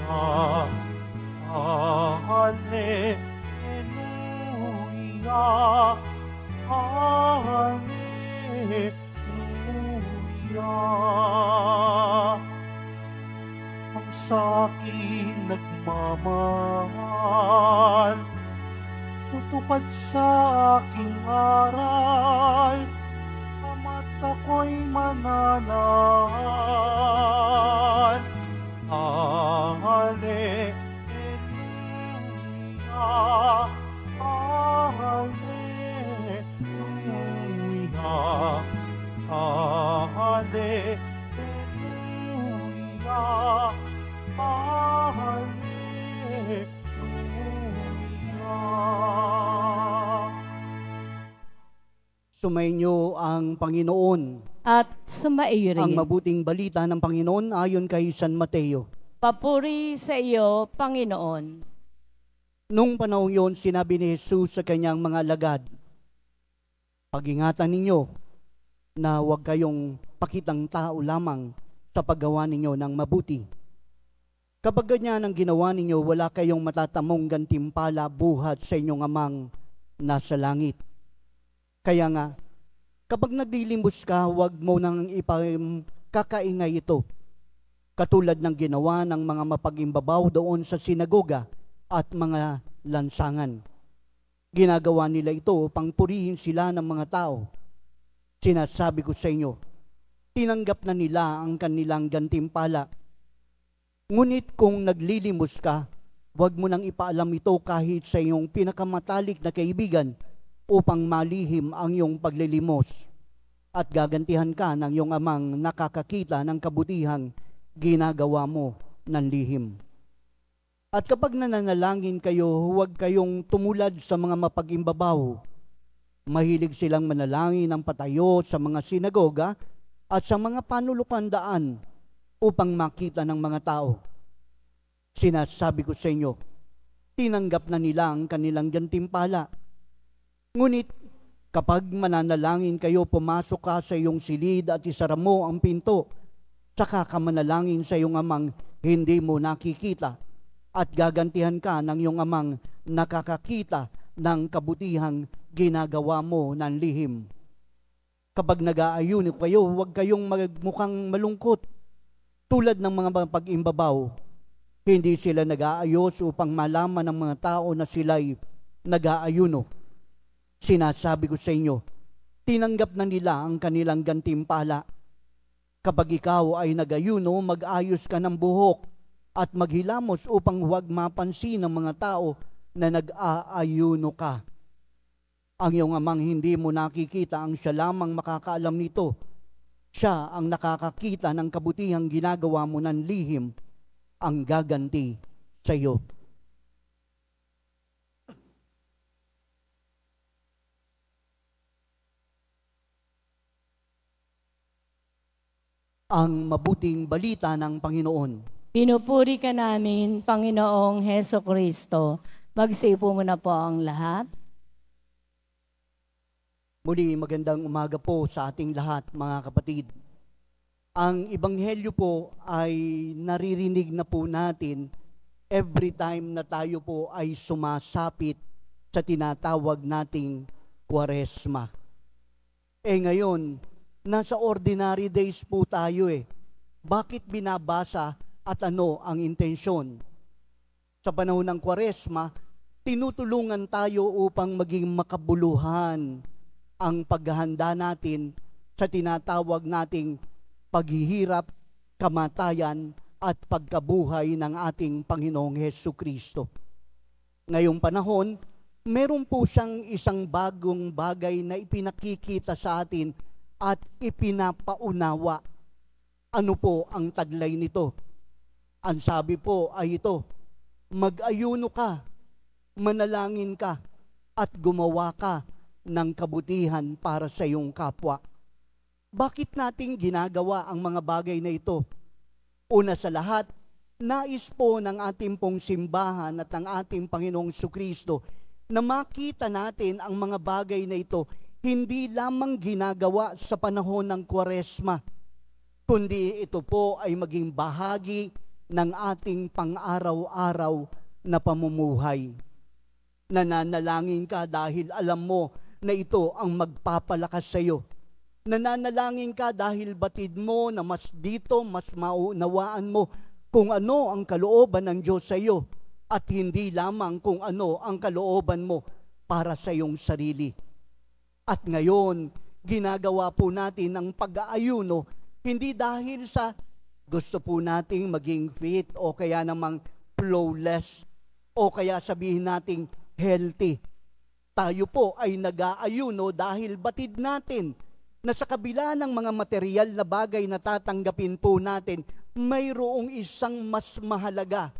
Hallelujah, Hallelujah. Ang sa'kin nagmamahal, tutupad sa aking aral, ama't ako'y mananahan. Hallelujah, Hallelujah, Hallelujah, Hallelujah. Sumainyo ang Panginoon At sumaiyo ang rin. mabuting balita ng Panginoon ayon kay San Mateo. Papuri sa iyo, Panginoon. Nung panahon yon, sinabi ni Jesus sa kanyang mga alagad, pag-ingatan ninyo na huwag kayong pakitang tao lamang sa paggawa ninyo ng mabuti. Kapag ganyan ang ginawa ninyo, wala kayong matatamong gantimpala buhat sa inyong amang nasa langit. Kaya nga, kapag naglilimbos ka, huwag mo nang ipakakaingay ito, katulad ng ginawa ng mga mapag-imbabaw doon sa sinagoga at mga lansangan. Ginagawa nila ito upang purihin sila ng mga tao. Sinasabi ko sa inyo, tinanggap na nila ang kanilang gantimpala. Ngunit kung naglilimos ka, huwag mo nang ipaalam ito kahit sa iyong pinakamatalik na kaibigan upang malihim ang iyong paglilimos at gagantihan ka ng iyong amang nakakakita ng kabutihang ginagawa mo ng lihim. At kapag nananalangin kayo, huwag kayong tumulad sa mga mapag-imbabaw. Mahilig silang manalangin ng patayo sa mga sinagoga at sa mga panulukandaan upang makita ng mga tao. Sinasabi ko sa inyo, tinanggap na nila ang kanilang gantimpala. Ngunit kapag mananalangin kayo, pumasok ka sa iyong silid at isara mo ang pinto, saka ka manalangin sa iyong amang hindi mo nakikita at gagantihan ka ng iyong amang nakakakita ng kabutihang ginagawa mo ng lihim. Kapag nag-aayuno kayo, huwag kayong magmukhang malungkot tulad ng mga pag-imbabaw. Hindi sila nag-aayos upang malaman ng mga tao na sila'y nag-aayuno. Sinasabi ko sa inyo, tinanggap na nila ang kanilang gantimpala. Kapag ikaw ay nag-ayuno, mag-ayos ka ng buhok at maghilamos upang huwag mapansin ng mga tao na nag-aayuno ka. Ang iyong amang hindi mo nakikita, ang siya lamang makakaalam nito. Siya ang nakakakita ng kabutihang ginagawa mo ng lihim, ang gaganti sa iyo. Ang mabuting balita ng Panginoon. Pinupuri ka namin, Panginoong Heso Kristo. Magsipo muna po ang lahat. Muli, magandang umaga po sa ating lahat, mga kapatid. Ang Ebanghelyo po ay naririnig na po natin every time na tayo po ay sumasapit sa tinatawag nating Kwaresma. Ngayon, nasa ordinary days po tayo Bakit binabasa at ano ang intensyon? Sa panahon ng Kwaresma, tinutulungan tayo upang maging makabuluhan ang paghahanda natin sa tinatawag nating paghihirap, kamatayan at pagkabuhay ng ating Panginoong Hesukristo. Ngayong panahon, meron po siyang isang bagong bagay na ipinakikita sa atin at ipinapaunawa. Ano po ang taglay nito? Ang sabi po ay ito, mag-ayuno ka, manalangin ka, at gumawa ka ng kabutihan para sa iyong kapwa. Bakit natin ginagawa ang mga bagay na ito? Una sa lahat, nais po ng ating pong simbahan at ng ating Panginoong Jesucristo na makita natin ang mga bagay na ito hindi lamang ginagawa sa panahon ng Kwaresma, kundi ito po ay maging bahagi ng ating pang-araw-araw na pamumuhay. Nananalangin ka dahil alam mo na ito ang magpapalakas sa iyo. Nananalangin ka dahil batid mo na mas dito, mas maunawaan mo kung ano ang kalooban ng Diyos sa iyo at hindi lamang kung ano ang kalooban mo para sa iyong sarili. At ngayon, ginagawa po natin ang pag-aayuno hindi dahil sa gusto po nating maging fit o kaya namang flawless o kaya sabihin nating healthy. Tayo po ay nag-aayuno dahil batid natin na sa kabila ng mga material na bagay na tatanggapin po natin, mayroong isang mas mahalaga.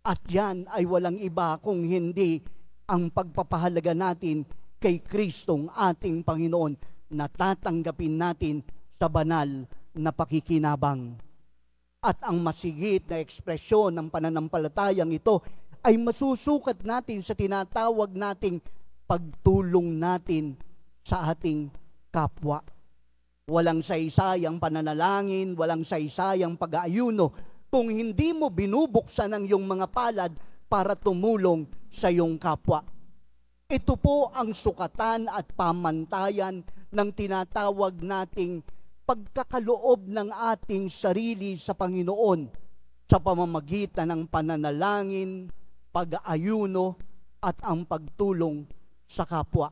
At yan ay walang iba kung hindi ang pagpapahalaga natin kay Kristong ating Panginoon na tatanggapin natin sa banal na pakikinabang. At ang masigit na ekspresyon ng pananampalatayang ito ay masusukat natin sa tinatawag nating pagtulong natin sa ating kapwa. Walang saysayang pananalangin, walang saysayang pag-aayuno kung hindi mo binubuksan ang iyong mga palad para tumulong sa iyong kapwa. Ito po ang sukatan at pamantayan ng tinatawag nating pagkakaloob ng ating sarili sa Panginoon sa pamamagitan ng pananalangin, pag-aayuno at ang pagtulong sa kapwa.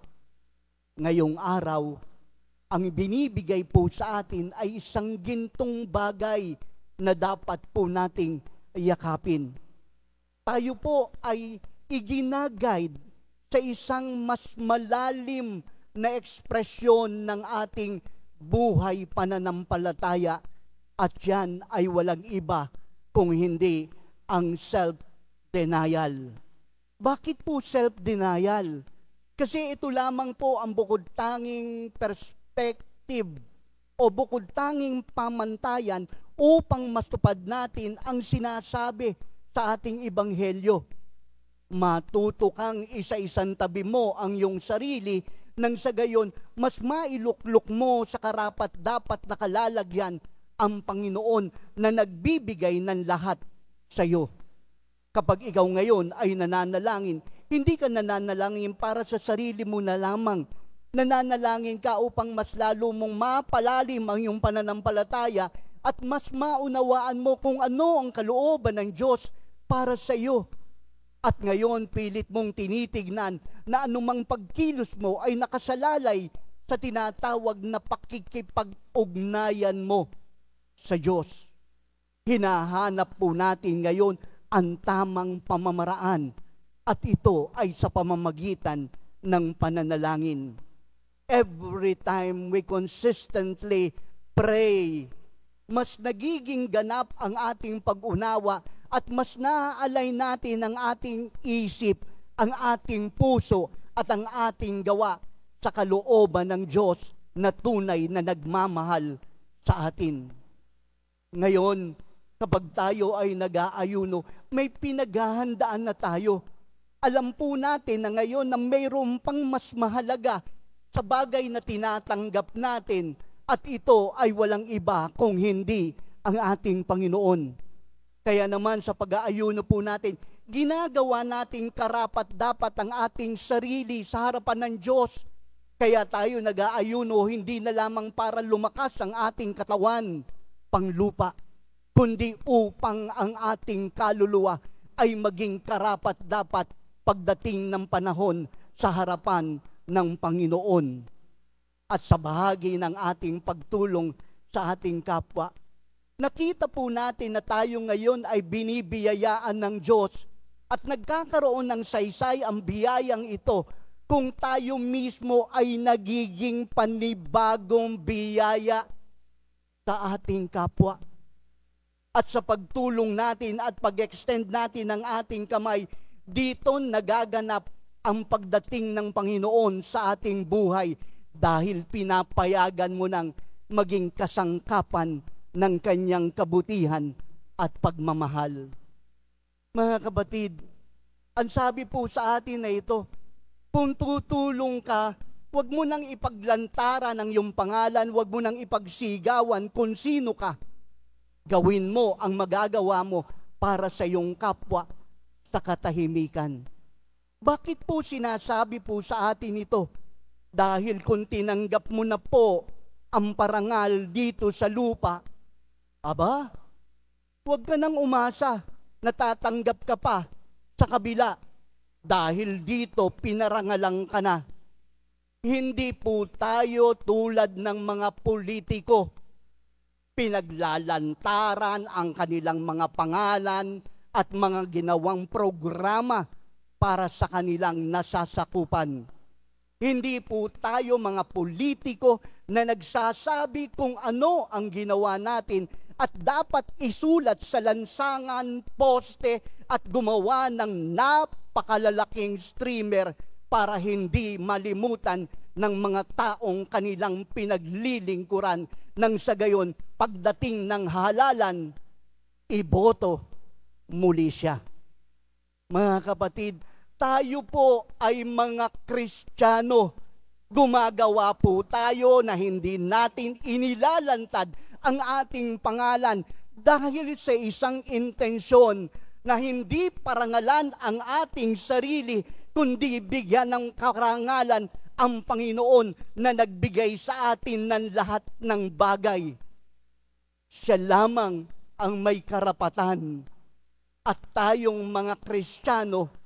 Ngayong araw, ang binibigay po sa atin ay isang gintong bagay na dapat po nating yakapin. Tayo po ay iginagayad sa isang mas malalim na ekspresyon ng ating buhay pananampalataya at yan ay walang iba kung hindi ang self-denial. Bakit po self-denial? Kasi ito lamang po ang bukod tanging perspective o bukod tanging pamantayan upang matupad natin ang sinasabi sa ating ebanghelyo. Matuto kang isa-isang tabi mo ang iyong sarili nang sa gayon, mas mailuklok mo sa karapat-dapat na kalalagyan ang Panginoon na nagbibigay ng lahat sa iyo. Kapag ikaw ngayon ay nananalangin, hindi ka nananalangin para sa sarili mo na lamang. Nananalangin ka upang mas lalo mong mapalalim ang iyong pananampalataya at mas maunawaan mo kung ano ang kalooban ng Diyos para sa iyo. At ngayon, pilit mong tinitignan na anumang pagkilos mo ay nakasalalay sa tinatawag na pakikipag-ugnayan mo sa Diyos. Hinahanap po natin ngayon ang tamang pamamaraan at ito ay sa pamamagitan ng pananalangin. Every time we consistently pray, mas nagiging ganap ang ating pag-unawa at mas naaalay natin ang ating isip, ang ating puso at ang ating gawa sa kalooban ng Diyos na tunay na nagmamahal sa atin. Ngayon, kapag tayo ay nag-aayuno, may pinaghahandaan na tayo. Alam po natin na ngayon na mayroon pang mas mahalaga sa bagay na tinatanggap natin at ito ay walang iba kung hindi ang ating Panginoon. Kaya naman sa pag-aayuno po natin, ginagawa nating karapat-dapat ang ating sarili sa harapan ng Diyos. Kaya tayo nag-aayuno hindi na lamang para lumakas ang ating katawan, panglupa, kundi upang ang ating kaluluwa ay maging karapat-dapat pagdating ng panahon sa harapan ng Panginoon. At sa bahagi ng ating pagtulong sa ating kapwa, nakita po natin na tayo ngayon ay binibiyayaan ng Diyos at nagkakaroon ng saysay ang biyayang ito kung tayo mismo ay nagiging panibagong biyaya sa ating kapwa. At sa pagtulong natin at pag-extend natin ng ating kamay, dito nagaganap ang pagdating ng Panginoon sa ating buhay dahil pinapayagan mo ng maging kasangkapan ng kanyang kabutihan at pagmamahal. Mga kapatid, ang sabi po sa atin na ito, kung tutulong ka, huwag mo nang ipaglantaran ang iyong pangalan, huwag mo nang ipagsigawan kung sino ka. Gawin mo ang magagawa mo para sa iyong kapwa sa katahimikan. Bakit po sinasabi po sa atin ito? Dahil kung tinanggap mo na po ang parangal dito sa lupa, aba, huwag ka nang umasa na tatanggap ka pa sa kabila. Dahil dito pinarangalang ka na. Hindi po tayo tulad ng mga politiko. Pinaglalantaran ang kanilang mga pangalan at mga ginawang programa para sa kanilang nasasakupan. Hindi po tayo mga politiko na nagsasabi kung ano ang ginawa natin at dapat isulat sa lansangan, poste at gumawa ng napakalalaking streamer para hindi malimutan ng mga taong kanilang pinaglilingkuran nang sa gayon pagdating ng halalan, iboto muli siya. Mga kapatid, tayo po ay mga Kristiyano. Gumagawa po tayo na hindi natin inilalantad ang ating pangalan dahil sa isang intensyon na hindi parangalan ang ating sarili, kundi bigyan ng karangalan ang Panginoon na nagbigay sa atin ng lahat ng bagay. Siya lamang ang may karapatan at tayong mga Kristiyano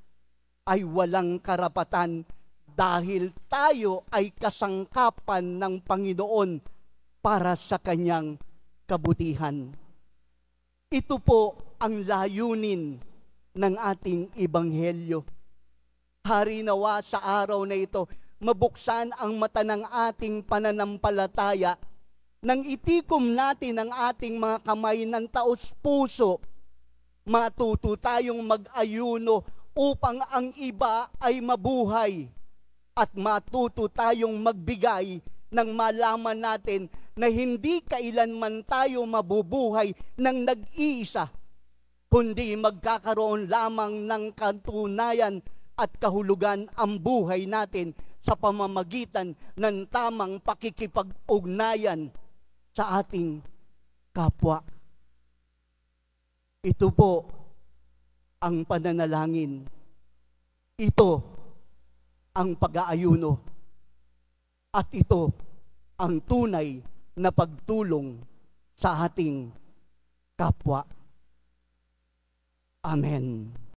ay walang karapatan dahil tayo ay kasangkapan ng Panginoon para sa kanyang kabutihan. Ito po ang layunin ng ating ebanghelyo. Hari nawa sa araw na ito, mabuksan ang mata ng ating pananampalataya nang itikom natin ang ating mga kamay ng taos-puso. Matuto tayong mag-ayuno upang ang iba ay mabuhay at matuto tayong magbigay nang malaman natin na hindi kailanman tayo mabubuhay ng nag-iisa, kundi magkakaroon lamang ng katunayan at kahulugan ang buhay natin sa pamamagitan ng tamang pakikipag-ugnayan sa ating kapwa. Ito po ang pananalangin. Ito ang pag-aayuno. At ito ang tunay na pagtulong sa ating kapwa. Amen.